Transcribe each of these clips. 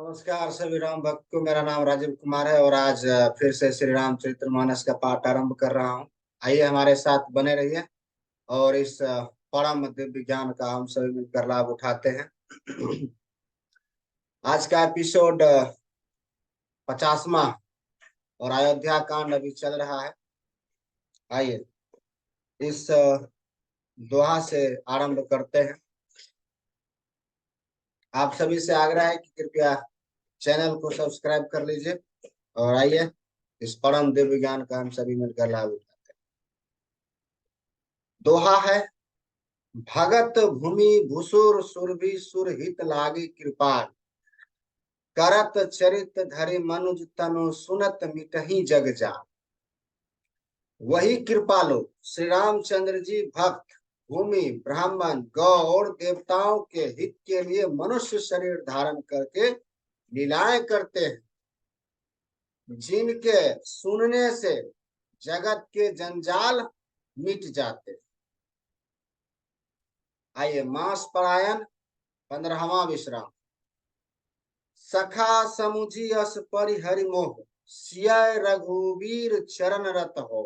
नमस्कार सभी राम भक्त को। मेरा नाम राजीव कुमार है और आज फिर से श्री रामचरितमानस का पाठ आरंभ कर रहा हूँ। आइए हमारे साथ बने रहिए और इस परम दिव्य ज्ञान का हम सभी मिलकर लाभ उठाते हैं। आज का एपिसोड 50वां और अयोध्या कांड अभी चल रहा है। आइए इस दोहा से आरंभ करते हैं। आप सभी से आग्रह है कि कृपया चैनल को सब्सक्राइब कर लीजिए और आइए इस परम दिव्य ज्ञान का हम सभी मिलकर लाभ उठाते हैं। दोहा है, भगत भूमि भूसुर सुरभि सुरहित लागी कृपाल, करत चरित धरि मनुज तनु सुनत मिटहि जग जान। वही कृपालु श्री रामचंद्र जी भक्त भूमि ब्राह्मण गौ और देवताओं के हित के लिए मनुष्य शरीर धारण करके लीलाएं करते हैं, जिनके सुनने से जगत के जंजाल मिट जाते। आइए मास परायण 15वां विश्राम। सखा समुझी अस परिहरि मोह, सिय रघुवीर चरण रत हो।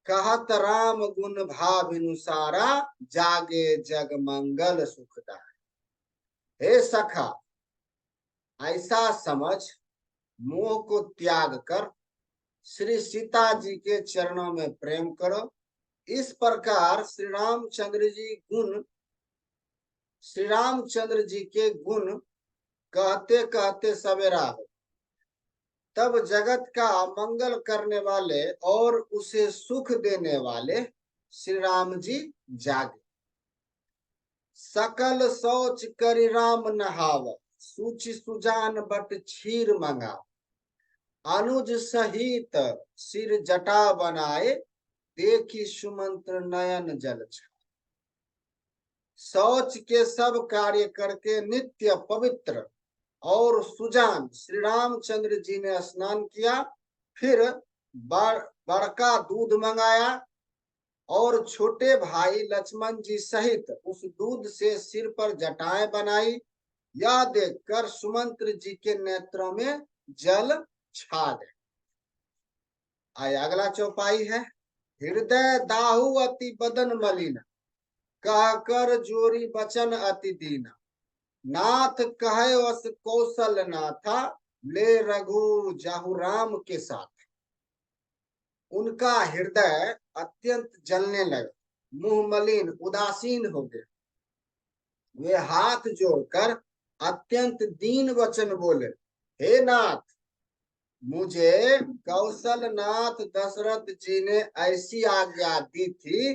कहत राम गुण भाविनुसारा, जागे जग मंगल सुखदाय। हे सखा, ऐसा समझ मोह को त्याग कर श्री सीता जी के चरणों में प्रेम करो। इस प्रकार श्री रामचंद्र जी के गुण कहते कहते सवेरा हो, तब जगत का मंगल करने वाले और उसे सुख देने वाले श्री राम जी जागे। सकल सोच करि राम नहाव, सूचि सुजान बट क्षीर मंगाव। अनुज सहित सिर जटा बनाए, देखी सुमंत्र नयन जल छाए। शौच के सब कार्य करके नित्य पवित्र और सुजान श्री रामचंद्र जी ने स्नान किया, फिर बड़का दूध मंगाया और छोटे भाई लक्ष्मण जी सहित उस दूध से सिर पर जटाएं बनाई। यह देखकर सुमंत्र जी के नेत्रों में जल छा गए। आया अगला चौपाई है। हृदय दाहु अति बदन मलिन, कहकर जोरी बचन अति दीना। नाथ कहे वस कौशल नाथा, ले रघु जाहु राम के साथ। उनका हृदय अत्यंत जलने लगा, मुंह मलिन उदासीन हो गए। वे हाथ जोड़कर अत्यंत दीन वचन बोले, हे नाथ, मुझे कौशल नाथ दशरथ जी ने ऐसी आज्ञा दी थी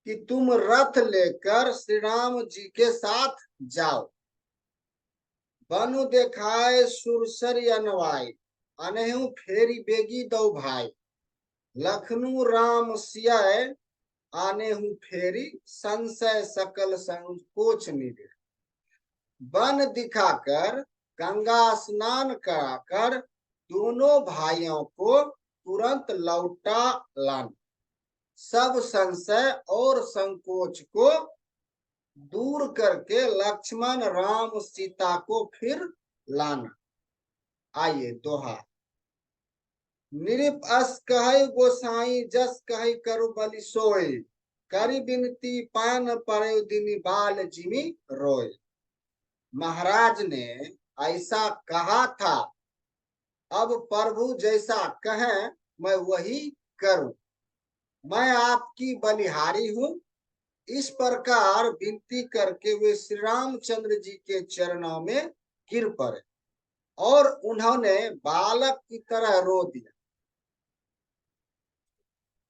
कि तुम रथ लेकर श्री राम जी के साथ जाओ। बनु देखाए सुरसरी अनवाई, अनहु फेरी बेगी दो भाई। लखनऊ राम सियाय, आनेहु फेरी संशय सकल संकोच निधे। बन दिखाकर गंगा स्नान कराकर दोनों भाइयों को तुरंत लौटा लाना। सब संशय और संकोच को दूर करके लक्ष्मण राम सीता को फिर लाना। आइए दोहा। निरिप अस कहे गोसाई, जस कहे करु बलि सोई। करी बिनती पान परे दिनी, बाल जिमी रोय। महाराज ने ऐसा कहा था, अब प्रभु जैसा कहें मैं वही करूं। मैं आपकी बलिहारी हूं। इस प्रकार विनती करके वे श्री रामचंद्र जी के चरणों में गिर पड़े और उन्होंने बालक की तरह रो दिया।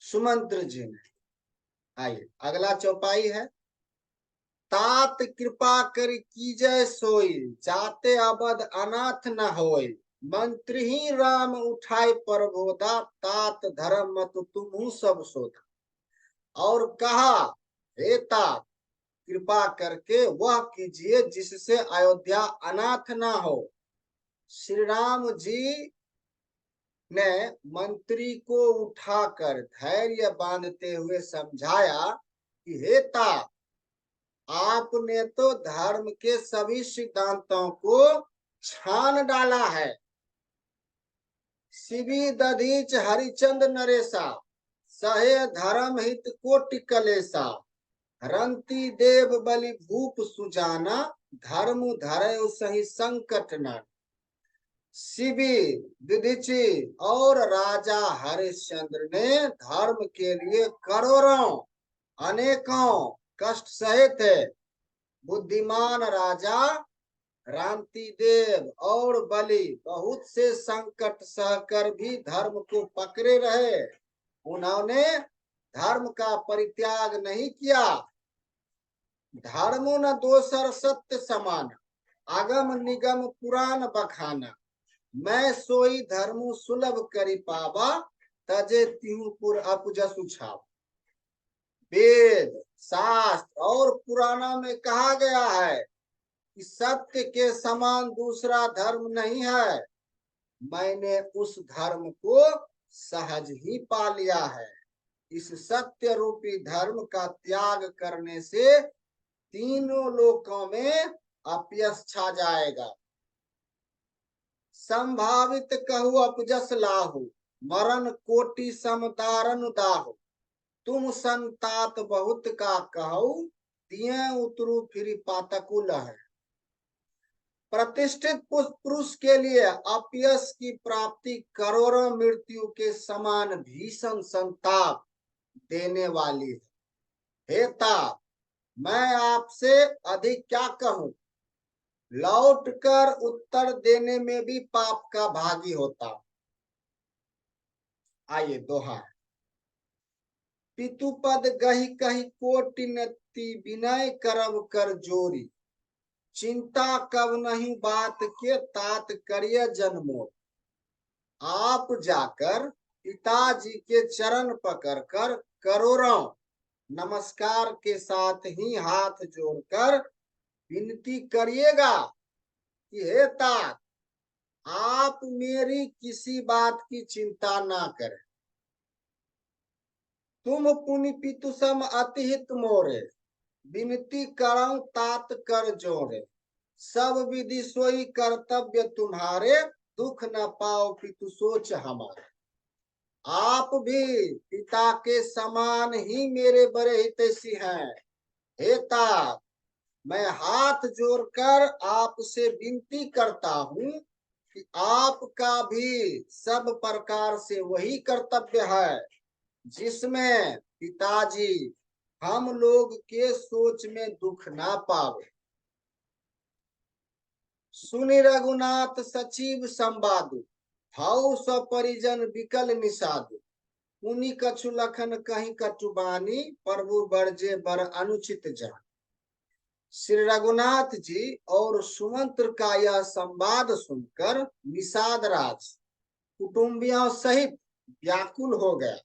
सुमंत्र जी ने। आइए अगला चौपाई है। तात कृपा कर कीजय सोई, जाते अबद अनाथ न होय। मंत्री ही राम उठाए प्रबोधा, तात धर्म मत तुम सब सोधा। और कहा, हे तात, कृपा करके वह कीजिए जिससे अयोध्या अनाथ ना हो। श्री राम जी ने मंत्री को उठाकर धैर्य बांधते हुए समझाया कि हे तात, आपने तो धर्म के सभी सिद्धांतों को छान डाला है। शिवी दधीच हरिचंद नरेशा, सहे धर्म हित कोटि कलेसा, रंती देव बलि भूप सुजाना, धर्म धरे सही संकट न। शिवी विदिची और राजा हरिश्चंद्र ने धर्म के लिए करोड़ों अनेकों कष्ट सहे थे। बुद्धिमान राजा रांति देव और बलि बहुत से संकट सहकर भी धर्म को पकड़े रहे। उन्होंने धर्म का परित्याग नहीं किया। धर्मो न दोसर सत्य समान, आगम निगम पुराण बखाना, मैं सोई धर्मु सुलभ करी पावा, तजे तिहुपुर अपजसु छाव। वेद शास्त्र और पुराणों में कहा गया है कि सत्य के समान दूसरा धर्म नहीं है। मैंने उस धर्म को सहज ही पा लिया है। इस सत्य रूपी धर्म का त्याग करने से तीनों लोकों में अपयश छा जाएगा। संभावित कहू अपजस लाहु, मरण कोटि समदारन दाहु, तुम संतात बहुत का कहू, दिए उतरू फिर पातकुल है। प्रतिष्ठित पुरुष के लिए अपयश की प्राप्ति करोड़ों मृत्यु के समान भीषण संताप देने वाली है। हे तात, मैं आपसे अधिक क्या कहूं, लौटकर उत्तर देने में भी पाप का भागी होता। आइए दोहा। पितुपद गही कही कोटि नति, विनय करब कर जोरी, चिंता कब नहीं बात के, तात करिय जन्मो। आप जाकर पिताजी के चरण पकड़कर करोड़ों नमस्कार के साथ ही हाथ जोड़कर विनती करिएगा कि हे तात, आप मेरी किसी बात की चिंता ना करें। तुम पुनि पितुसम अतिहित मोरे, विनती करऊं तात कर जोरे, सब विधि सोई कर्तव्य तुम्हारे, दुख न पाओ पितु सोच हमारे। आप भी पिता के समान ही मेरे बड़े हितैषी हैं। हे तात, मैं हाथ जोड़कर आपसे विनती करता हूँ कि आपका भी सब प्रकार से वही कर्तव्य है जिसमें पिताजी हम लोग के सोच में दुख ना पावे। सुनि रघुनाथ सचिव संवादु, हाउ सपरिजन विकल निषादु, पुनि कछु लखन कहीं कटुबानी, प्रभु बरजे बर अनुचित जान। श्री रघुनाथ जी और सुमंत्र का यह संवाद सुनकर निषाद राज कुटुंबियों सहित व्याकुल हो गया।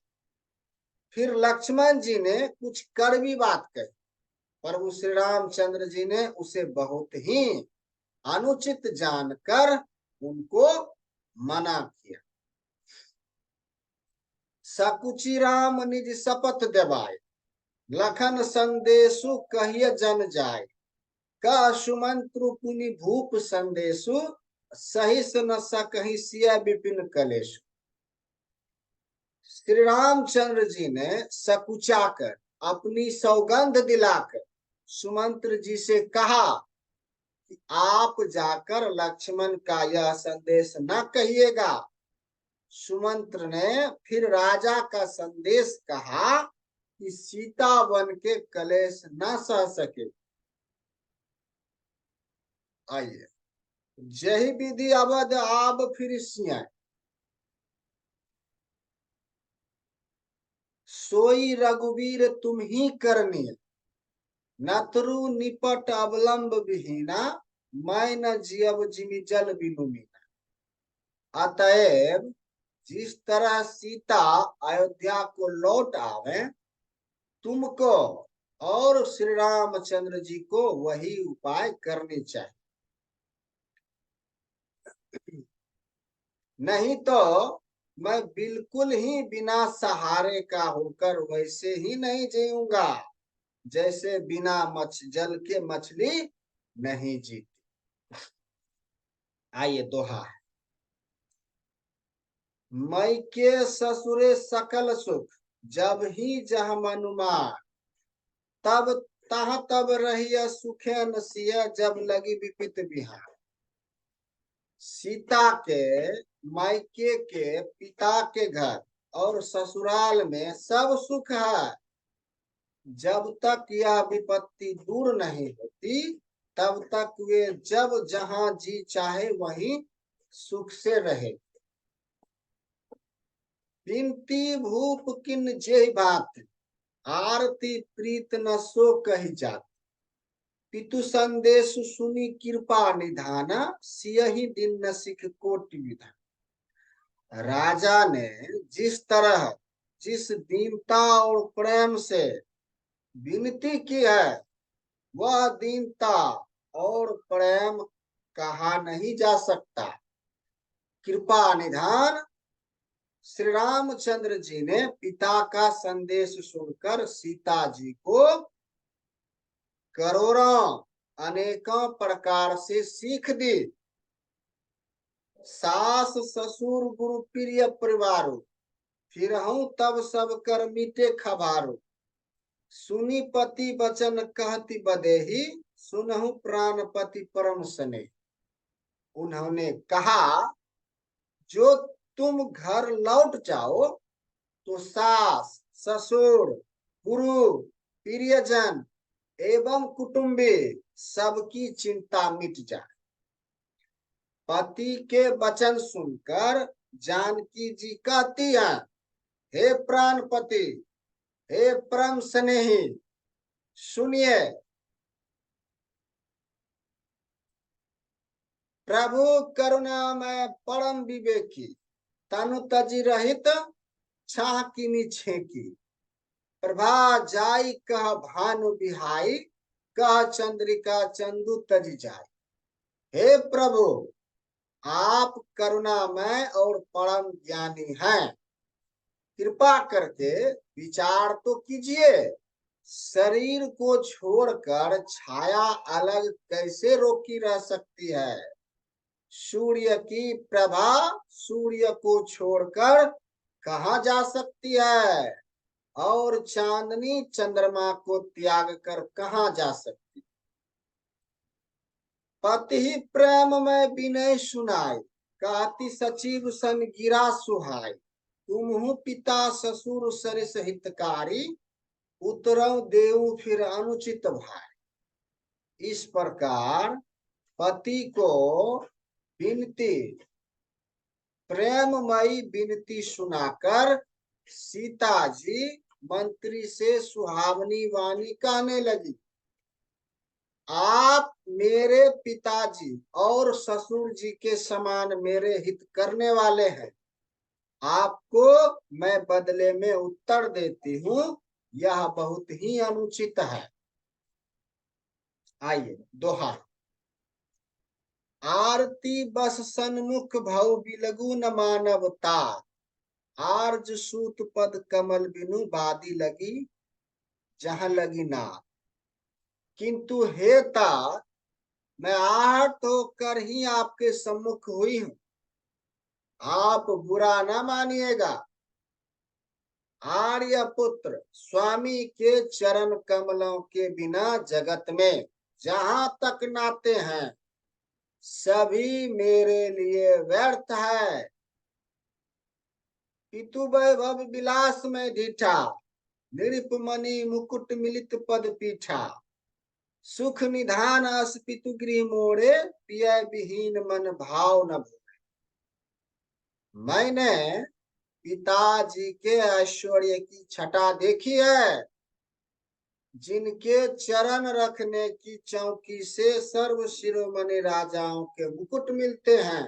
फिर लक्ष्मण जी ने कुछ कड़वी बात कही। प्रभु श्री रामचंद्र जी ने उसे बहुत ही अनुचित जानकर उनको मना किया। सकुचि राम निज शपथ देवाय, लखन संदेशु कहिय जन जाय, का सुमंत्रु पुनि भूप संदेशु, सहिस न सकहि सिय विपिन कलेशु। श्री रामचंद्र जी ने सकुचाकर अपनी सौगंध दिलाकर सुमंत्र जी से कहा कि आप जाकर लक्ष्मण का यह संदेश न कहिएगा। सुमंत्र ने फिर राजा का संदेश कहा कि सीता वन के कलेश न सह सके। आइए, जही विधि अवध आब फिर सिया, सोई रघुवीर तुम ही करनी, नतरु निपट अवलंब विहीना, मैं न जियब जिमि जल बिनुमीना। अतएव जिस तरह सीता अयोध्या को लौट आवे, तुमको और श्री रामचंद्र जी को वही उपाय करनी चाहिए। नहीं तो मैं बिल्कुल ही बिना सहारे का होकर वैसे ही नहीं जीऊंगा। जैसे बिना जल के मछली नहीं जीती। आइए दोहा। मैके ससुरे सकल सुख, जब ही जह मनुमार, तब तह तब रहिय सुखे न सिय, जब लगी विपित बिहार। सीता के मायके के पिता के घर और ससुराल में सब सुख है। जब तक यह विपत्ति दूर नहीं होती, तब तक वे जब जहां जी चाहे वहीं सुख से रहे। बिनती भूप किन जे बात, आरती प्रीत न सो कही जात। पितु संदेश सुनी कृपा निधाना, सियहि दिन न सिख कोटि विधान। राजा ने जिस तरह जिस दीनता और प्रेम से विनती की है, वह दीनता और प्रेम कहा नहीं जा सकता। कृपा निधान। श्री रामचंद्र जी ने पिता का संदेश सुनकर सीता जी को करोड़ों अनेकों प्रकार से सीख दी। सास ससुर गुरु प्रिय परिवारो, फिर हूं तब सब कर मीटे खबारो। सुनी पति बचन कहती बदेही, सुनहु प्राणपति परम स्नेह। उन्होंने कहा, जो तुम घर लौट जाओ तो सास ससुर गुरु प्रियजन एवं कुटुंबी सबकी चिंता मिट जाए। पति के वचन सुनकर जानकी जी कहती हैं, हे प्राणपति, हे परम स्नेही, सुनिए, प्रभु करुणा में परम विवेकी, तनु तजी रहित छाह किनी छेकी। प्रभा जाई कह भानु बिहाई, कह चंद्रिका चंदु तजी जाई। हे प्रभु, आप करुणामय और परम ज्ञानी हैं, कृपा करके विचार तो कीजिए। शरीर को छोड़कर छाया अलग कैसे रोकी रह सकती है? सूर्य की प्रभा सूर्य को छोड़कर कहाँ जा सकती है? और चांदनी चंद्रमा को त्याग कर कहाँ जा सकती? पति ही प्रेम में विनय सुनाई, कहती सचिव सन गिरा सुहाई। तुम पिता ससुर सरिस हितकारी, उतरऊ देऊ फिर अनुचित भाई। इस प्रकार पति को विनती, प्रेममयी विनती सुनाकर सीता जी मंत्री से सुहावनी वाणी कहने लगी। आप मेरे पिताजी और ससुर जी के समान मेरे हित करने वाले हैं। आपको मैं बदले में उत्तर देती हूँ, यह बहुत ही अनुचित है। आइए दोहा। आरती बस सन्मुख भव बिलगु न मानवता, आर्ज सूत पद कमल बिनु बादी लगी जहां लगी ना। किंतु हे तात, मैं आहट होकर ही आपके सम्मुख हुई हूं, आप बुरा ना मानिएगा। आर्य पुत्र स्वामी के चरण कमलों के बिना जगत में जहां तक नाते हैं, सभी मेरे लिए व्यर्थ है। पितु वैभव विलास में ढीठा, निरुपमणि मुकुट मिलित पद पीठा। सुख निधान अस पितु गृह मोड़े, पिय विहीन मन भाव न भोगे। मैंने पिताजी के ऐश्वर्य की छटा देखी है, जिनके चरण रखने की चौकी से सर्व शिरोमणि राजाओं के मुकुट मिलते हैं।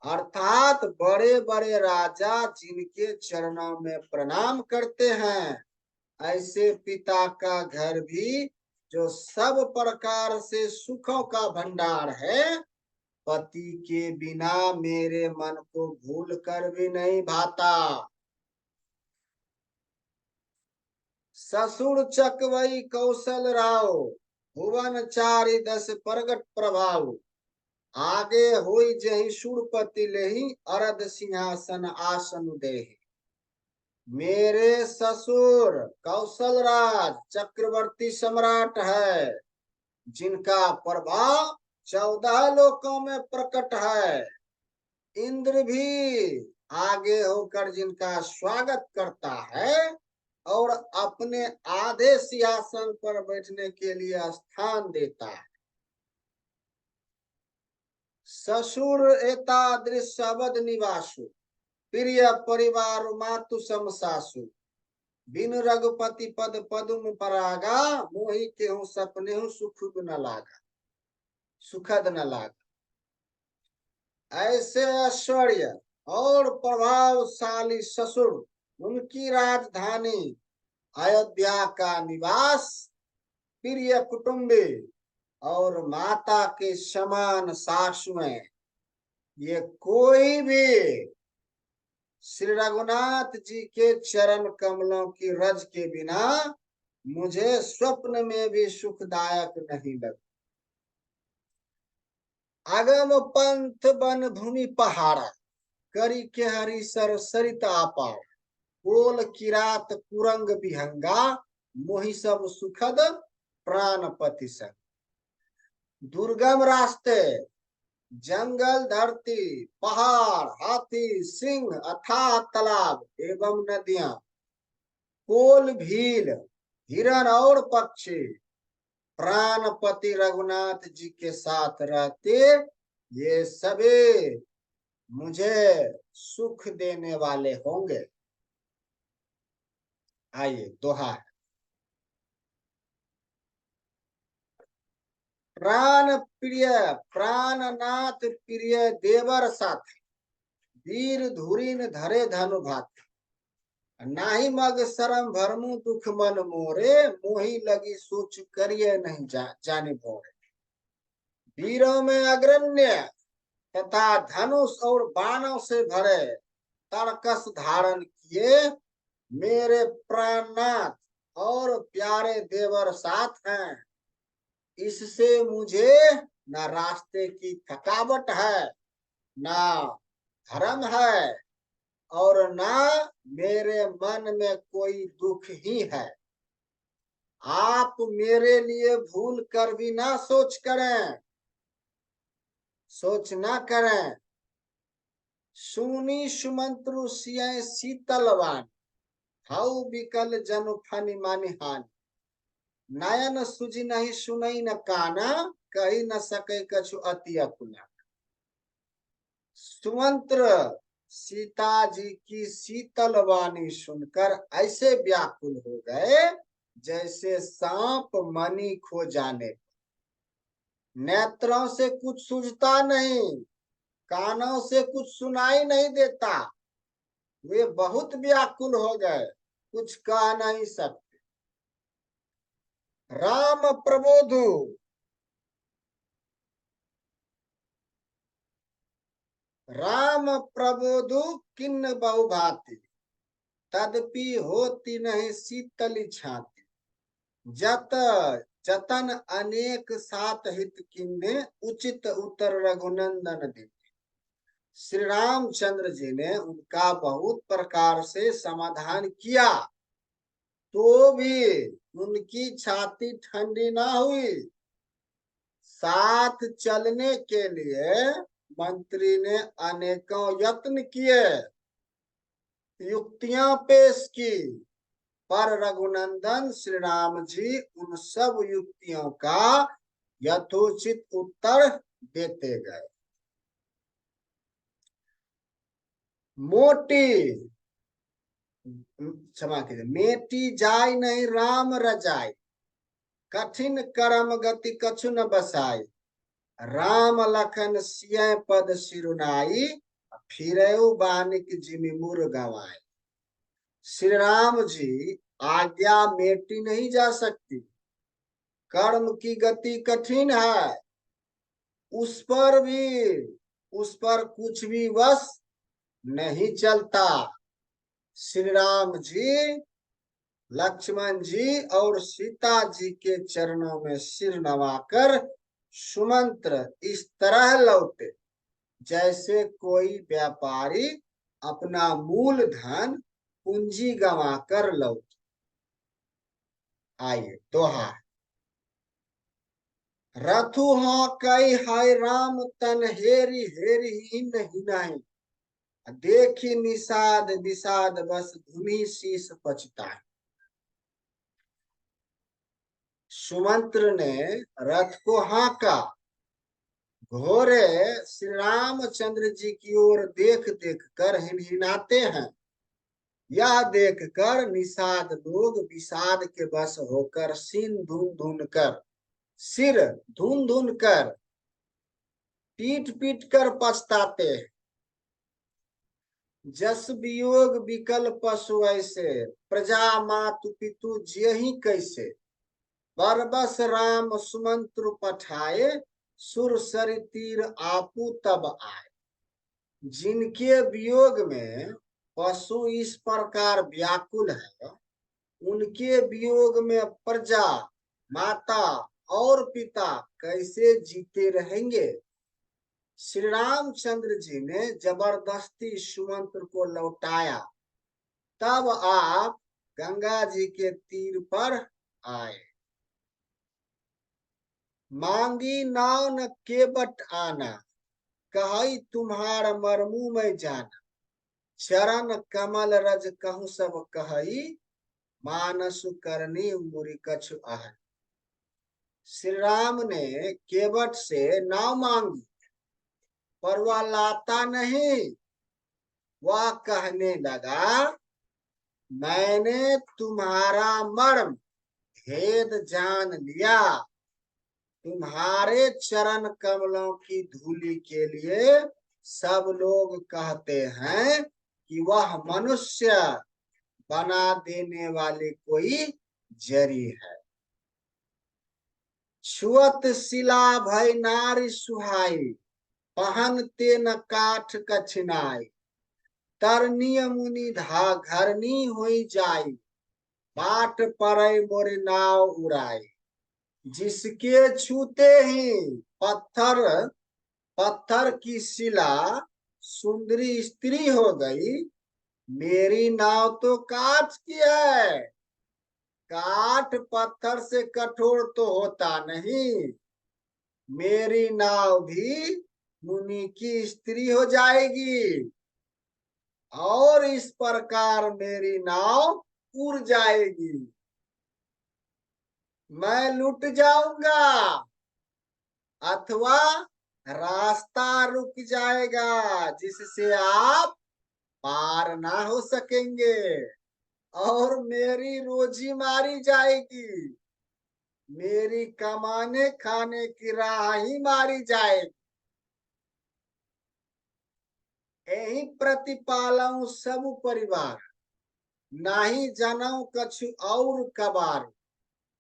अर्थात बड़े बड़े राजा जिनके चरणों में प्रणाम करते हैं, ऐसे पिता का घर भी, जो सब प्रकार से सुखों का भंडार है, पति के बिना मेरे मन को भूल कर भी नहीं भाता। ससुर चकवई कौशल राव, भुवन चारि दस प्रगट प्रभाव। आगे होई जहि सुरपति लेहि, अरद सिंहासन आसन देहि। मेरे ससुर कौशल राज चक्रवर्ती सम्राट है, जिनका प्रभाव 14 लोकों में प्रकट है। इंद्र भी आगे होकर जिनका स्वागत करता है और अपने आधे सिंहासन पर बैठने के लिए स्थान देता है। ससुर एतादृश अवध निवासु, प्रिय परिवार मातु समसासु। बिन रघुपति पद पदुम परागा, मोहि केहू सपने सुखद न लागा, सुखद न लागा। ऐसे ऐश्वर्य और प्रभावशाली ससुर, उनकी राजधानी अयोध्या का निवास, प्रिय कुटुंबी और माता के समान सासुएं, ये कोई भी श्री रघुनाथ जी के चरण कमलों की रज के बिना मुझे स्वप्न में भी सुखदायक नहीं लगा। अगम पंथ बन भूमि पहाड़ा, करी के हरि सर सरित आपार। कोल किरात कुरंग विहंगा, मोहि सब सुखद प्राणपति संग। दुर्गम रास्ते, जंगल धरती, पहाड़, हाथी, सिंह, अथाह तालाब एवं नदियां, कोल भील, हिरण और पक्षी प्राणपति रघुनाथ जी के साथ रहते, ये सभी मुझे सुख देने वाले होंगे। आइए दोहा। प्राण प्रिय प्राणनाथ प्रिय देवर साथ, वीर धुरीन धरे धनु भात। नाही मग शरम भरमु दुख मन मोरे, मोही लगी सोच करिए नहीं जाने भोरे। वीरों में अग्रण्य तथा धनुष और बाणों से भरे तर्कस धारण किए मेरे प्राणनाथ और प्यारे देवर साथ हैं। इससे मुझे न रास्ते की थकावट है, न धर्म है और न मेरे मन में कोई दुख ही है। आप मेरे लिए भूल कर भी ना सोच ना करें। सुनी सुमंत्रु सिय शीतलवान, हाउ बिकल जनु फनि मानि हानि। नयन सुझी नहीं सुनई न काना, कही न सके कछु अति अकुला। सुमंत्र सीता जी की शीतल वाणी सुनकर ऐसे व्याकुल हो गए जैसे सांप मणि खो जाने। नेत्रों से कुछ सूझता नहीं, कानों से कुछ सुनाई नहीं देता। वे बहुत व्याकुल हो गए, कुछ कह नहीं सकते। राम प्रबोधु, राम प्रबोधु किन्न बहुभाति, तदपि होती नहीं शीतली छाती। जत जतन अनेक सात हित किन्ने, उचित उत्तर रघुनंदन दीने। श्री रामचंद्र जी ने उनका बहुत प्रकार से समाधान किया, तो भी उनकी छाती ठंडी ना हुई। साथ चलने के लिए मंत्री ने अनेकों यत्न किए, युक्तियां पेश की, पर रघुनंदन श्री राम जी उन सब युक्तियों का यथोचित उत्तर देते गए। मोटी क्षमा कीजिए, मेटी जाय नहीं राम रजाई, कठिन कर्म गति कछु न बसाई। राम लखन सिय पद सिरुनाई, फिरऊ बानिक जिमि मुर गवाई। श्री राम जी आज्ञा मेटी नहीं जा सकती, कर्म की गति कठिन है, उस पर कुछ भी वश नहीं चलता। श्री राम जी लक्ष्मण जी और सीता जी के चरणों में सिर नवाकर सुमंत्र इस तरह लौटे जैसे कोई व्यापारी अपना मूल धन पूंजी गंवाकर लौटे। आइए दोहा। रथु हाँ कई हाय राम तन हेरी हेरी ही नहीं नहीं, देखी निषाद विषाद बस धुनी शीस पछताए। सुमंत्र ने रथ को हाँका, घोड़े श्री रामचंद्र जी की ओर देख देख कर हिनहिनाते हैं। यह देखकर निषाद लोग विषाद के वश होकर सिर धुन धुन कर पीट पीट कर पछताते हैं। जस वियोग विकल पशु ऐसे, प्रजा मातु पितु जियहि कैसे। बरबस राम सुमंत्र पठाए, सुर सरि तीर आपू तब आए। जिनके वियोग में पशु इस प्रकार व्याकुल है, उनके वियोग में प्रजा माता और पिता कैसे जीते रहेंगे। श्री रामचंद्र जी ने जबरदस्ती सुमंत्र को लौटाया। तब आप गंगा जी के तीर पर आए। मांगी नाव न केवट आना, कही तुम्हार मरमू में जाना। चरण कमल रज कहूं सब कही, मानसु करनी मुरी कछु आह। श्री राम ने केवट से नाव मांगी, पर वह लाता नहीं। वह कहने लगा, मैंने तुम्हारा मर्म भेद जान लिया। तुम्हारे चरण कमलों की धूलि के लिए सब लोग कहते हैं कि वह मनुष्य बना देने वाली कोई जरी है। छुअत शिला भय नारी सुहाई, पहनते न काठ कछिनाई। तरनीय मुनि धा घरनी हुई जाई, बाट पड़े मोरे नाव उड़ाई। जिसके छूते ही पत्थर पत्थर की शिला सुंदरी स्त्री हो गई, मेरी नाव तो काठ की है। काठ पत्थर से कठोर तो होता नहीं। मेरी नाव भी मुनि की स्त्री हो जाएगी और इस प्रकार मेरी नाव उड़ जाएगी। मैं लुट जाऊंगा अथवा रास्ता रुक जाएगा, जिससे आप पार ना हो सकेंगे और मेरी रोजी मारी जाएगी। मेरी कमाने खाने की राह ही मारी जाएगी। यही प्रतिपालऊ सब परिवार, नाही जनऊ कछु और कबार।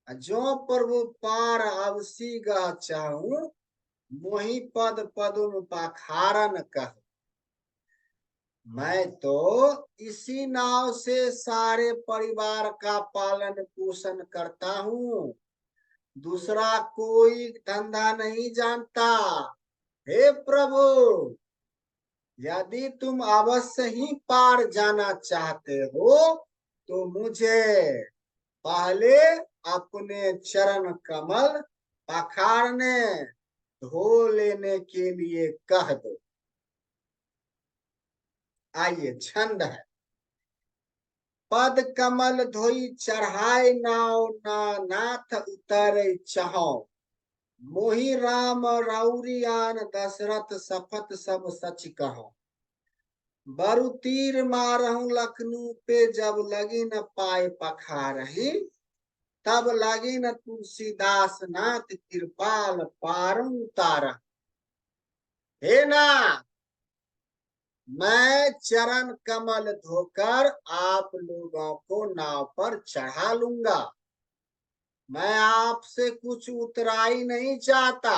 जो प्रभु पार अवसी गह चाहूं, मोहि पद पदुम पाखारन कह। मैं तो इसी नाव से सारे परिवार का पालन पोषण करता हूँ, दूसरा कोई धंधा नहीं जानता। हे प्रभु, यदि तुम अवश्य ही पार जाना चाहते हो तो मुझे पहले अपने चरण कमल पखारने धो लेने के लिए कह दो। आइए छंद है। पद कमल धोई चढ़ाए नाव, ना नाथ उतरे चहो। मोहि राम रौरियान दशरथ सपथ सब सच कहो। बरु तीर मारहूं लखनऊ पे, जब लगी न पाए पखारही। तब लगी न तुलसीदास नाथ, कृपाल पारु उतारह। हे नाथ, मैं चरण कमल धोकर आप लोगों को नाव पर चढ़ा लूंगा। मैं आपसे कुछ उतराई नहीं चाहता।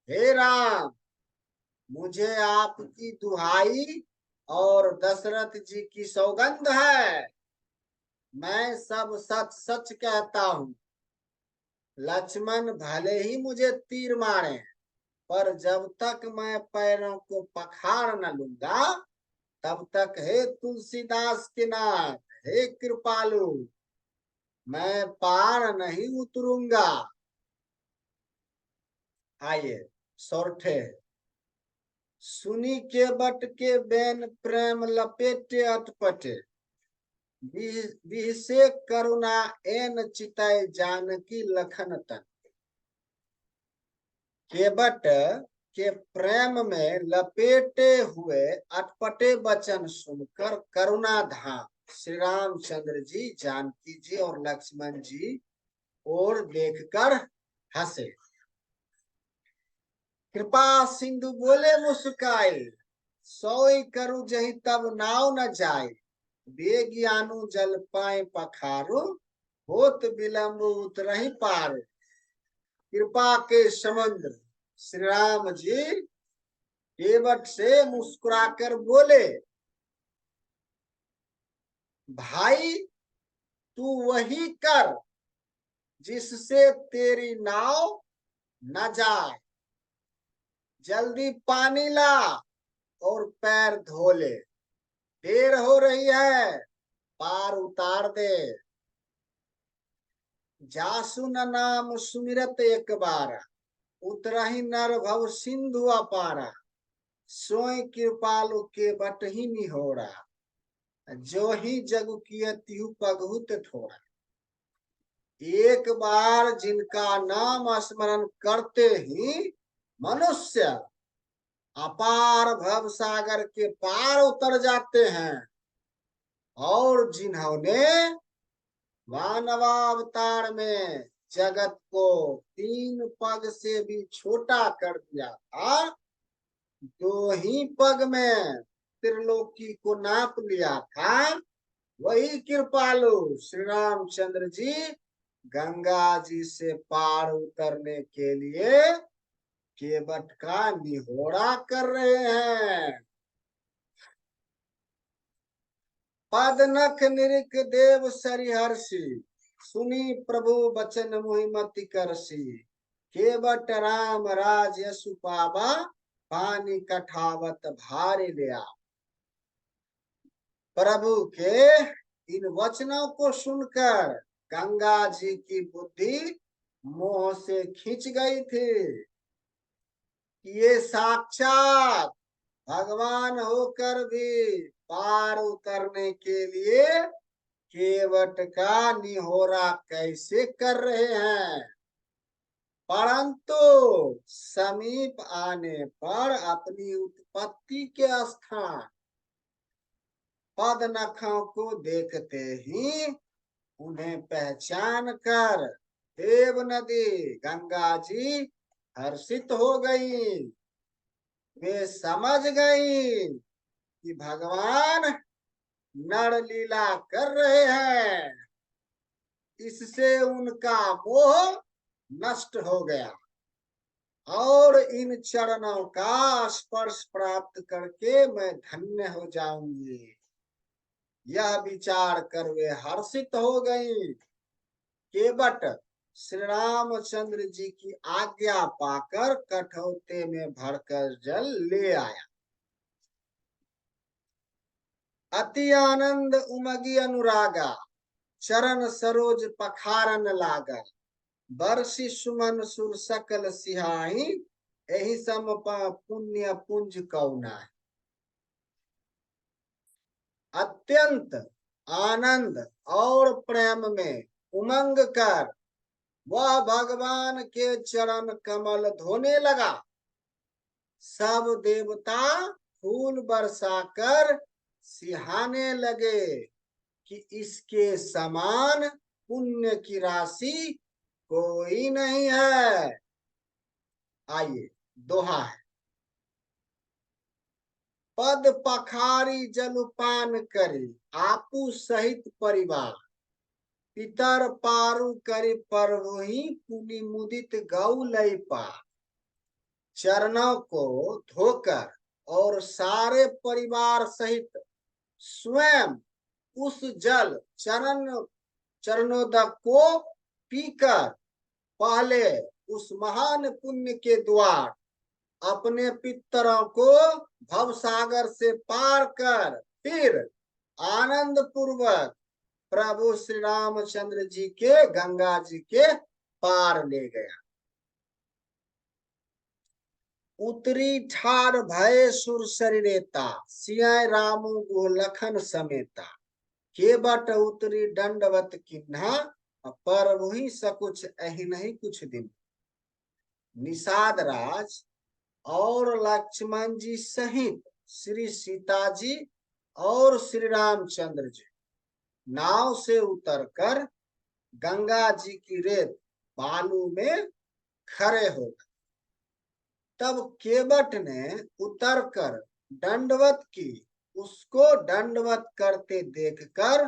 हे राम, मुझे आपकी दुहाई और दशरथ जी की सौगंध है, मैं सब सच सच कहता हूँ। लक्ष्मण भले ही मुझे तीर मारे, पर जब तक मैं पैरों को पखार न लूंगा, तब तक हे तुलसीदास के नाथ, हे कृपालु, मैं पार नहीं उतरूंगा। आइए सौरठे। सुनी के बट के बेन प्रेम लपेटे अटपटे, विषे करुणा एन चितय जानकी लखन तन। केवट के प्रेम में लपेटे हुए अटपटे वचन सुनकर करुणा धाम श्री रामचंद्र जी, जानकी जी और लक्ष्मण जी और देखकर हंसे। कृपा सिंधु बोले मुस्काए, सोई करू जही तब नाव न जाए। बेज्ञानु जल पाए पखारो, होत विलंब उतरहि पारो। कृपा के समुद्र श्री राम जी केवट से मुस्कुराकर बोले, भाई तू वही कर जिससे तेरी नाव न जाए। जल्दी पानी ला और पैर धो ले, देर हो रही है, पार उतार दे। जासु न नाम सुमिरत एक बार, उतरहि नर भव सिंधु अपारा। सोई कृपालु के बट ही निहोरा, जो ही जग किय तिहु पगहुत थोड़ा। एक बार जिनका नाम स्मरण करते ही मनुष्य अपार भव सागर के पार उतर जाते हैं, और जिन्होंने मानवावतार में जगत को 3 पग से भी छोटा कर दिया था, 2 ही पग में त्रिलोकी को नाप लिया था, वही कृपालु श्री रामचंद्र जी गंगा जी से पार उतरने के लिए केवट का निहोरा कर रहे हैं। पद नख निरिक देव सरिहर्षि, सुनी प्रभु बचन मुहिमति करसी। केवट राम राज यशु पावा, पानी कठावत भारी लिया। प्रभु के इन वचनों को सुनकर गंगा जी की बुद्धि मोह से खींच गई थी। ये साक्षात भगवान होकर भी पार उतरने के लिए केवट का निहोरा कैसे कर रहे हैं, परंतु समीप आने पर अपनी उत्पत्ति के स्थान पद नखों को देखते ही उन्हें पहचान कर देव नदी गंगा जी हर्षित हो गई। वे समझ गई कि भगवान नर लीला कर रहे हैं, इससे उनका मोह नष्ट हो गया और इन चरणों का स्पर्श प्राप्त करके मैं धन्य हो जाऊंगी। यह विचार कर वे हर्षित हो गई। केवट श्री रामचंद्र जी की आज्ञा पाकर कठौते में भरकर जल ले आया। अति आनंद उमगी अनुरागा, चरण सरोज पखारन लागा। बरसी सुमन सुर सकल सिहाही, एहि सम पुण्य पुंज कौना। अत्यंत आनंद और प्रेम में उमंग कर वह भगवान के चरण कमल धोने लगा। सब देवता फूल बरसाकर सिहाने लगे कि इसके समान पुण्य की राशि कोई नहीं है। आइए दोहा है। पद पखारी जलपान करी, आपू सहित परिवार। पितर पारु करी परवही, पुनि मुदित गौ लय पार। चरणों को धोकर और सारे परिवार सहित स्वयं उस जल चरणोदक को पीकर पहले उस महान पुण्य के द्वार अपने पितरों को भवसागर से पार कर फिर आनंद पूर्वक प्रभु श्री रामचंद्र जी के गंगा जी के पार ले गया। उतरी ठार भय सुर शरीरेता सियाय रामू गो लखन समेता केवट उतरी दंडवत किन्हा पर वही सकुच अहि नहीं कुछ दिन। निषाद राज और लक्ष्मण जी सहित श्री सीता जी और श्री रामचंद्र जी नाव से उतरकर गंगा जी की रेत बालू में खड़े हो गए। तब केवट ने उतरकर दंडवत की। उसको दंडवत करते देखकर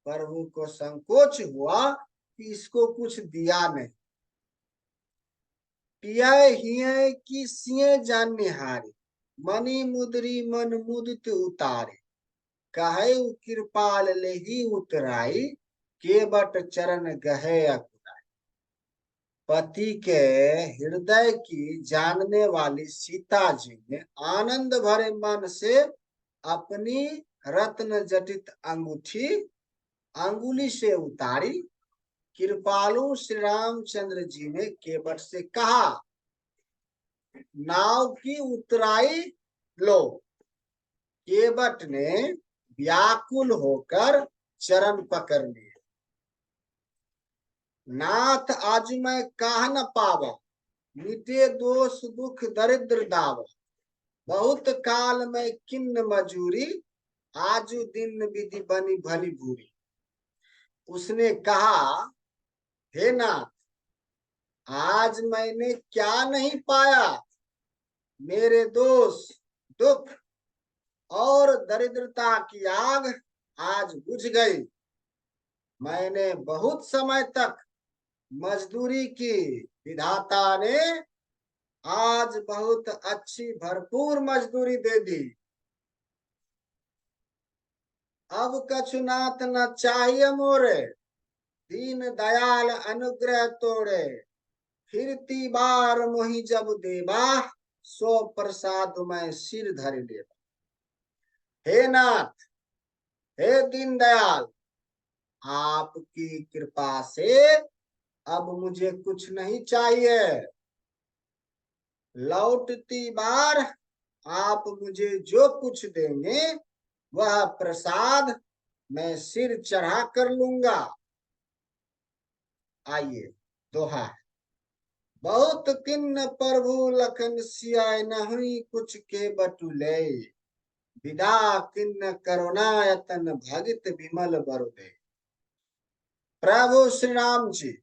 प्रभु को संकोच हुआ कि इसको कुछ दिया नहीं। पियाए हिये की सिए जानने हारे मणि मुद्री मन मुदित उतारे कहे कृपाल ले ही उतराई केवट चरण गहे अकुराई। पति के हृदय की जानने वाली सीता जी ने आनंद भरे मन से अपनी रत्न जटित अंगूठी अंगुली से उतारी। कृपालु श्री रामचंद्र जी ने केवट से कहा नाव की उतराई लो। केवट ने व्याकुल होकर चरण पकड़ लिए। नाथ आज मैं कह न पावा मिटे दोष दुख दरिद्र दावा बहुत काल में किन्न मजूरी आजू दिन विधि बनी भली भूरी। उसने कहा हे नाथ आज मैंने क्या नहीं पाया। मेरे दोष दुख और दरिद्रता की आग आज बुझ गई। मैंने बहुत समय तक मजदूरी की। विधाता ने आज बहुत अच्छी भरपूर मजदूरी दे दी। अब कछुनाथ न चाहिए मोरे दीन दयाल अनुग्रह तोड़े फिरती बार मोहि जब देवा सो प्रसाद में सिर धर लेवा। हे नाथ हे दीन दयाल आपकी कृपा से अब मुझे कुछ नहीं चाहिए। लौटती बार आप मुझे जो कुछ देंगे वह प्रसाद मैं सिर चढ़ा कर लूंगा। आइए दोहा। बहुत किन्न प्रभु लखन सियाय नहीं कुछ के बटुले विदा किन्न करुणायतन भगित विमल बरुदे। प्रभु श्री राम जी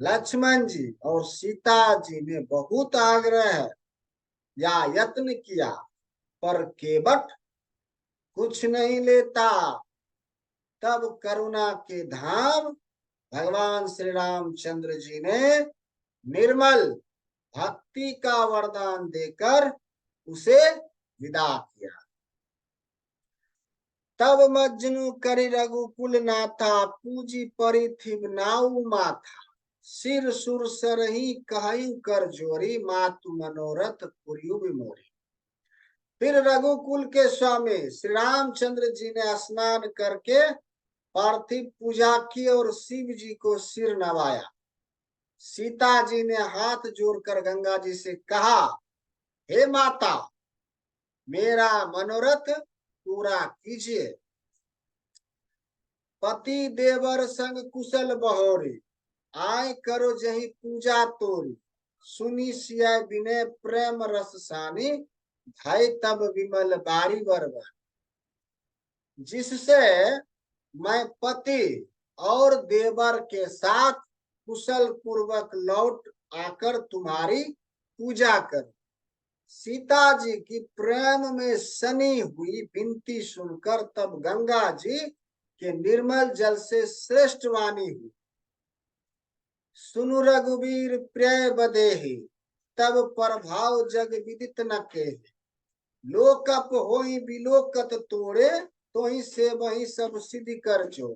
लक्ष्मण जी और सीता जी ने बहुत आग्रह या यत्न किया पर केवट कुछ नहीं लेता। तब करुणा के धाम भगवान श्री रामचंद्र जी ने निर्मल भक्ति का वरदान देकर उसे विदा किया। तब मज्जनु करि रघुकुल नाथा पूजी परिथिव नाउ माथा सिर सुर सरही कहई कर जोरी मातु मनोरथ पुरियु विमोरी। फिर रघुकुल के स्वामी श्री रामचंद्र जी ने स्नान करके पार्थिव पूजा की और शिव जी को सिर नवाया। सीता जी ने हाथ जोड़कर गंगा जी से कहा हे माता मेरा मनोरथ पूरा कीजिए। पति देवर संग कुशल बहोरी आय करो जही पूजा तोरी सुनी सिया विनय प्रेम रस सानी भाई तब विमल बारी बरबर। जिससे मैं पति और देवर के साथ कुशल पूर्वक लौट आकर तुम्हारी पूजा करूं। सीता जी की प्रेम में सनी हुई विनती सुनकर तब गंगा जी के निर्मल जल से श्रेष्ठ वाणी हुई सुनु रघुवीर प्रिय बदेहि तब प्रभाव जग विदित न के लोकप होई बिलोकत तोड़े तो ही से वही सब सिद्धि कर जो।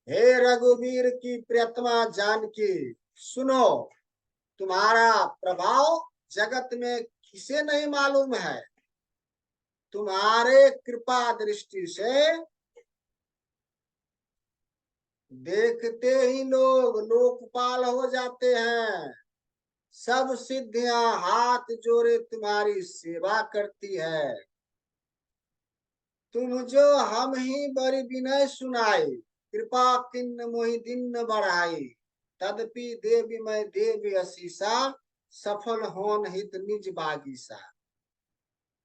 हे रघुवीर की प्रियतमा जानकी, सुनो, तुम्हारा प्रभाव जगत में किसे नहीं मालूम है। तुम्हारे कृपा दृष्टि से देखते ही लोग लोकपाल हो जाते हैं। सब सिद्धियां हाथ जोड़े तुम्हारी सेवा करती है। तुम जो हम ही बड़ी विनय सुनाई, कृपा किन्न मोहि दिन बढ़ाई। तदपि देवी मैं देवी असीसा, सफल होन हित निज बागीसा।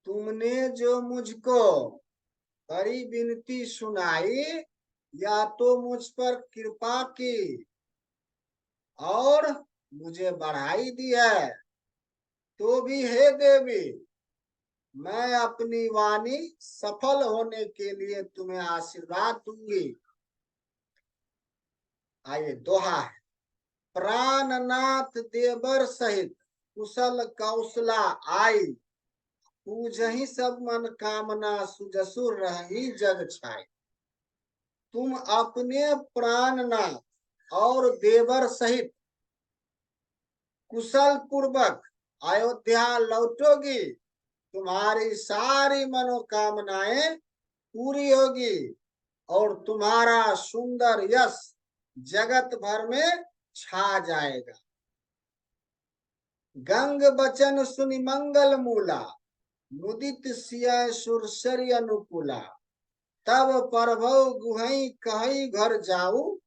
तुमने जो मुझको बड़ी विनती सुनाई, या तो मुझ पर कृपा की और मुझे बढ़ाई दी है, तो भी हे देवी, मैं अपनी वाणी सफल होने के लिए तुम्हें आशीर्वाद दूंगी। आइए दोहा है। प्राणनाथ देवर सहित कुशल कौशला आई, पूजहि सब मन कामना सुजसुर रही जग छाई। तुम अपने प्राणनाथ और देवर सहित कुशल पूर्वक अयोध्या लौटोगी। तुम्हारी सारी मनोकामनाएं पूरी होगी और तुम्हारा सुंदर यश जगत भर में छा जाएगा। गंग बचन सुनि मंगल मूला, मुदित सिय सुरसरी अनुकूला। तब प्रभु गुहई कहई घर जाऊ,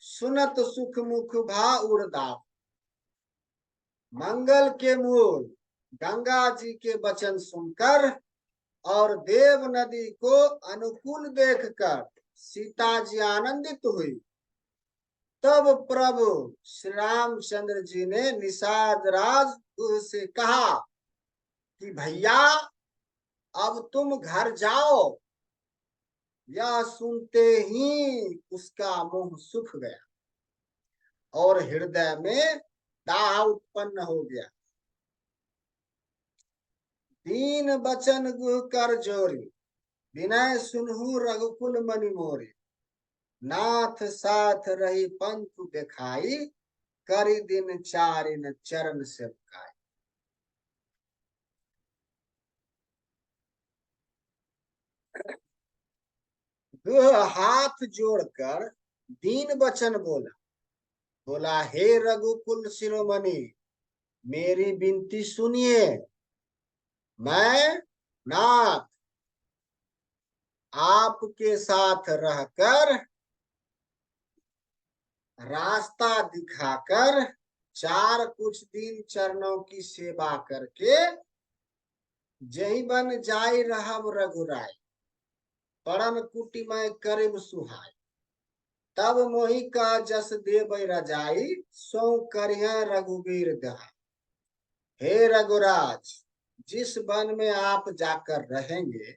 सुनत सुख मुख भा उड़दाऊ। मंगल के मूल गंगा जी के वचन सुनकर और देव नदी को अनुकूल देखकर सीता जी आनंदित हुई। तब प्रभु श्री रामचंद्र जी ने निषाद राज से कहा कि भैया अब तुम घर जाओ। यह सुनते ही उसका मुंह सूख गया और हृदय में दाह उत्पन्न हो गया। दीन बचन गुह कर जोरी, विनय सुनहु रघुकुल मनि मोरी। नाथ साथ रही पंथ दिखाई, करी दिन चारिन चरण सेवकाई। गुह हाथ जोड़कर दीन वचन बोला, बोला हे रघुकुल शिरोमणि, मेरी विनती सुनिए। मैं नाथ आपके साथ रहकर, रास्ता दिखाकर, चार कुछ दिन चरणों की सेवा करके जही बन जाई रहब रघुराय। परम कुटी में करीब सुहाय। तब मोहि का जस देव रजाई, सो करिय रघुवीर दहाई। हे रघुराज, जिस वन में आप जाकर रहेंगे,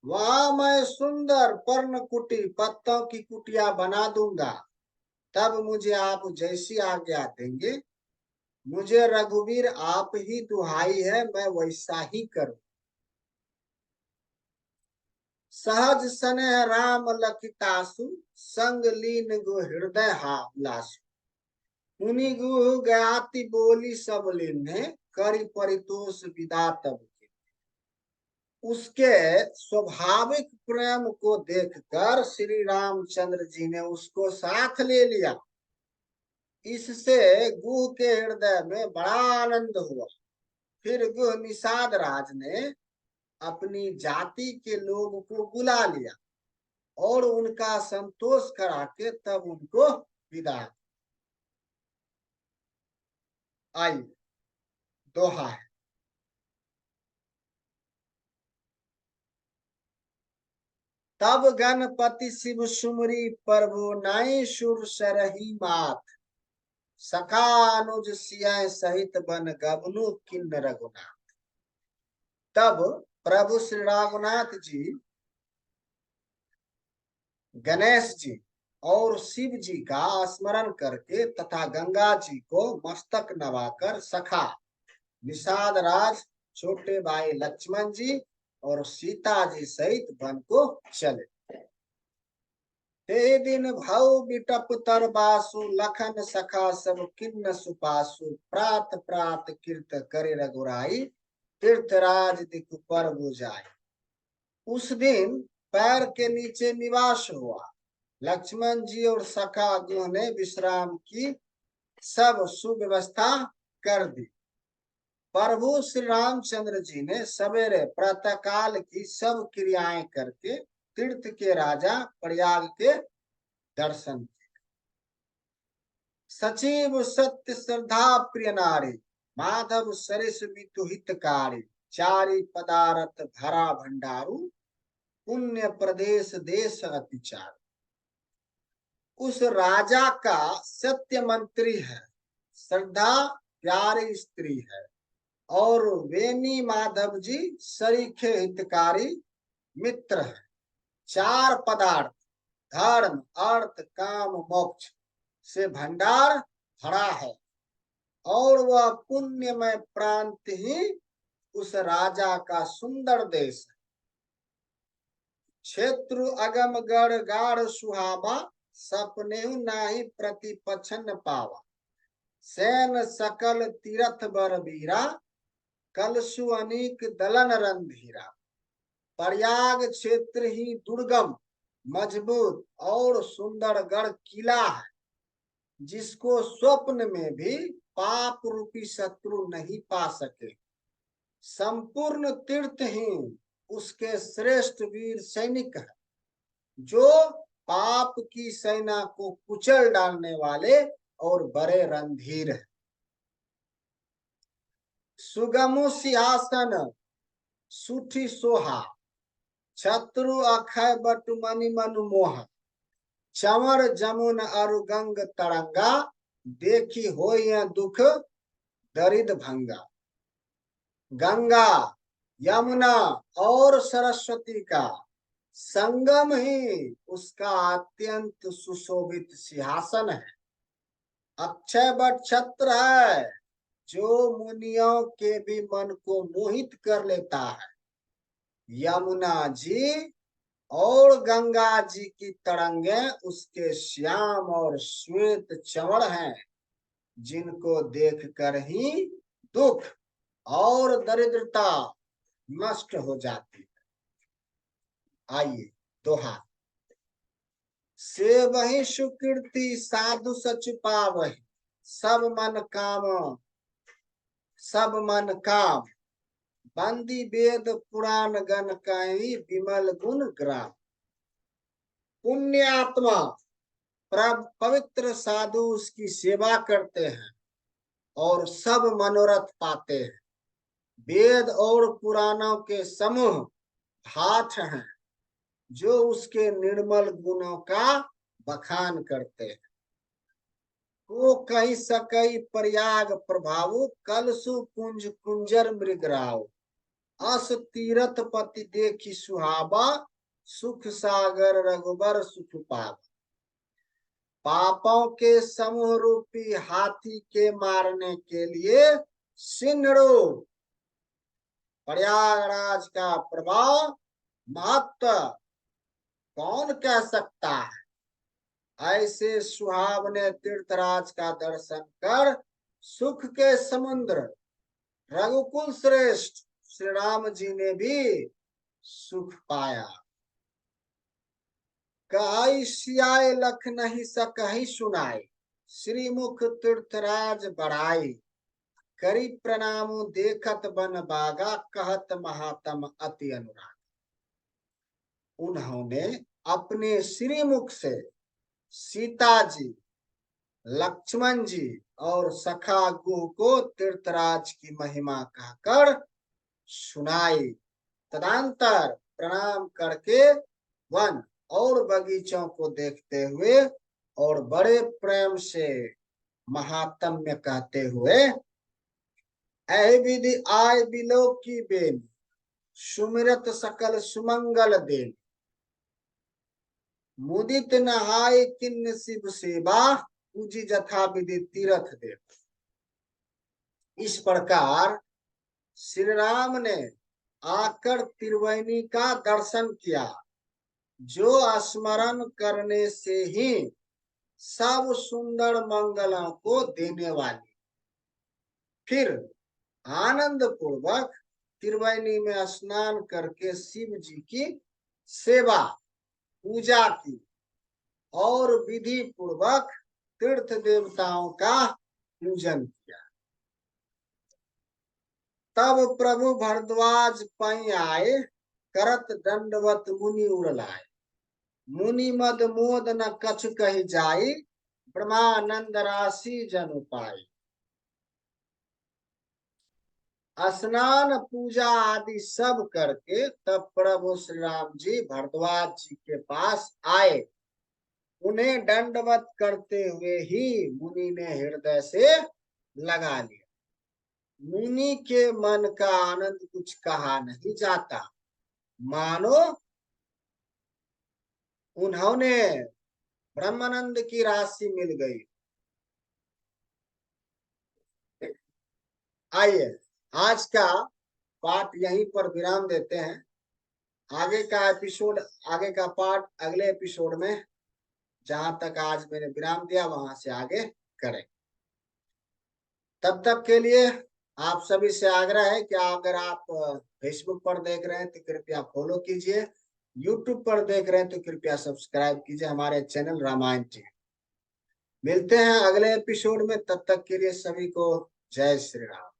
वहां मैं सुंदर पर्ण कुटी पत्तों की कुटिया बना दूंगा। तब मुझे आप जैसी आज्ञा देंगे, मुझे रघुवीर आप ही दुहाई है, मैं वैसा ही करूं। सहज स्नेह राम लखितासु, संग लीन गो हृदय हालासु। मुनि गुह गयाति बोली सब लीन्हे, करि परितोष विदा तब के। उसके स्वाभाविक प्रेम को देखकर श्री रामचंद्र जी ने उसको साथ ले लिया। इससे गुह के हृदय में बड़ा आनंद हुआ। फिर गुह निषाद राज ने अपनी जाति के लोग को बुला लिया और उनका संतोष करा के तब उनको विदा। आई दोहा है। तब गणपति शिव सुमरी प्रभु, नाई सुर सरही मात। सखा अनुज सिय सहित बन गबनु किन्न रघुनाथ। तब प्रभु श्री रघुनाथ जी, गणेश जी और शिव जी का स्मरण करके तथा गंगा जी को मस्तक नवाकर सखा निषाद राज, छोटे भाई लक्ष्मण जी और सीता जी सहित वन को चले। ते दिन भव बिटप तर बासु, लखन सखा सब किन्न सुपासु, प्रात प्रात कीर्त करे रघुराई, तीर्थराज दिख पर बुझाई। उस दिन पैर के नीचे निवास हुआ। लक्ष्मण जी और सखा गुह ने विश्राम की सब सुव्यवस्था कर दी। प्रभु श्री रामचंद्र जी ने सवेरे प्रातः काल की सब क्रियाएं करके तीर्थ के राजा प्रयाग के दर्शन किए। सचिव सत्य श्रद्धा प्रिय नारी, माधव सरिस मितु हितकारी, चारि पदारथ भरा भंडारू, पुण्य प्रदेश देश अतिचार। उस राजा का सत्य मंत्री है, श्रद्धा प्यारी स्त्री है, और वेनी माधव जी सरीखे हितकारी मित्र है। चार पदार्थ धर्म अर्थ काम मोक्ष से भंडार भरा है, और वह पुण्यमय प्रांत ही उस राजा का सुंदर देश है। क्षेत्र अगम गढ़ गाढ़ सुहावा, सपने नाही प्रतिपछन पावा, सैन सकल तीरथ बर बीरा, कलसु अनेक दलन रणधीरा। प्रयाग क्षेत्र ही दुर्गम मजबूत और सुंदर गढ़ किला है, जिसको स्वप्न में भी पाप रूपी शत्रु नहीं पा सके। संपूर्ण तीर्थहीन उसके श्रेष्ठ वीर सैनिक है, जो पाप की सेना को कुचल डालने वाले और बड़े रणधीर है। सुगमु सिंहासन सुठी सोहा, शत्रु अक्षय बटु मणि मनु मोह, चंवर जमुन अरु गंग तरंगा, देखी होय दुख दरिद भंगा। गंगा यमुना और सरस्वती का संगम ही उसका अत्यंत सुशोभित सिंहासन है। अक्षय वट छत्र है, जो मुनियों के भी मन को मोहित कर लेता है। यमुना जी और गंगा जी की तरंगे उसके श्याम और श्वेत चंवर हैं, जिनको देखकर ही दुख और दरिद्रता नष्ट हो जाती है। आइए दोहा। से वही सुकीर्ति साधु सच पावहि, सब मन काम, बंदी वेद पुराण गण कहि, विमल गुण ग्राम। पुण्य आत्मा पवित्र साधु उसकी सेवा करते हैं और सब मनोरथ पाते हैं। वेद और पुराणों के समूह हाथ हैं, जो उसके निर्मल गुणों का बखान करते हैं। को कही सकई प्रयाग प्रभाव, कलसु कुंज कुंजर मृगराव, अस तीरथ पति देखी सुहावा, सुख सागर रघुबर सुख पावा। पापों के समूह रूपी हाथी के मारने के लिए सिंहड़ो प्रयागराज का प्रभाव महत्व कौन कह सकता है। ऐसे सुहावने तीर्थराज का दर्शन कर सुख के समुद्र रघुकुल श्रेष्ठ श्री राम जी ने भी सुख पाया। कहि सियाए लख नहीं सकहि सुनाई, श्रीमुख तीर्थराज बढ़ाई, करी प्रणाम देखत बन बागा, कहत महात्म अति अनुराग। उन्होंने अपने श्रीमुख से सीता जी, लक्ष्मण जी और सखा गुह को तीर्थराज की महिमा कहकर सुनाई। तदंतर प्रणाम करके वन और बगीचों को देखते हुए और बड़े प्रेम से महात्म्य कहते हुए, ऐ विधि आय बिलो की बेन, सुमिरत सकल सुमंगल देन, मुदित नहाय किन्न शिव सेवा, पूजी जथा विधि तीर्थ देव। इस प्रकार श्री राम ने आकर त्रिवेणी का दर्शन किया, जो स्मरण करने से ही सब सुंदर मंगलों को देने वाली। फिर आनंद पूर्वक त्रिवेणी में स्नान करके शिव जी की सेवा पूजा की और विधि पूर्वक तीर्थ देवताओं का पूजन किया। तब प्रभु भरद्वाज पै आए, करत दंडवत मुनि उड़लाए। मुनि मद मोद न कछु कही जाई, ब्रह्मानंद राशि जन पाई। स्नान पूजा आदि सब करके तब प्रभु श्री राम जी भरद्वाज जी के पास आए। उन्हें दंडवत करते हुए ही मुनि ने हृदय से लगा लिया। मुनि के मन का आनंद कुछ कहा नहीं जाता, मानो उन्होंने ब्रह्मानंद की राशि मिल गई। आइए आज का पाठ यहीं पर विराम देते हैं। आगे का एपिसोड, आगे का पार्ट अगले एपिसोड में, जहां तक आज मैंने विराम दिया वहां से आगे करें। तब तक के लिए आप सभी से आग्रह है कि अगर आप फेसबुक पर देख रहे हैं तो कृपया फॉलो कीजिए, यूट्यूब पर देख रहे हैं तो कृपया सब्सक्राइब कीजिए हमारे चैनल रामायण टीवी। मिलते हैं अगले एपिसोड में, तब तक के लिए सभी को जय श्री राम।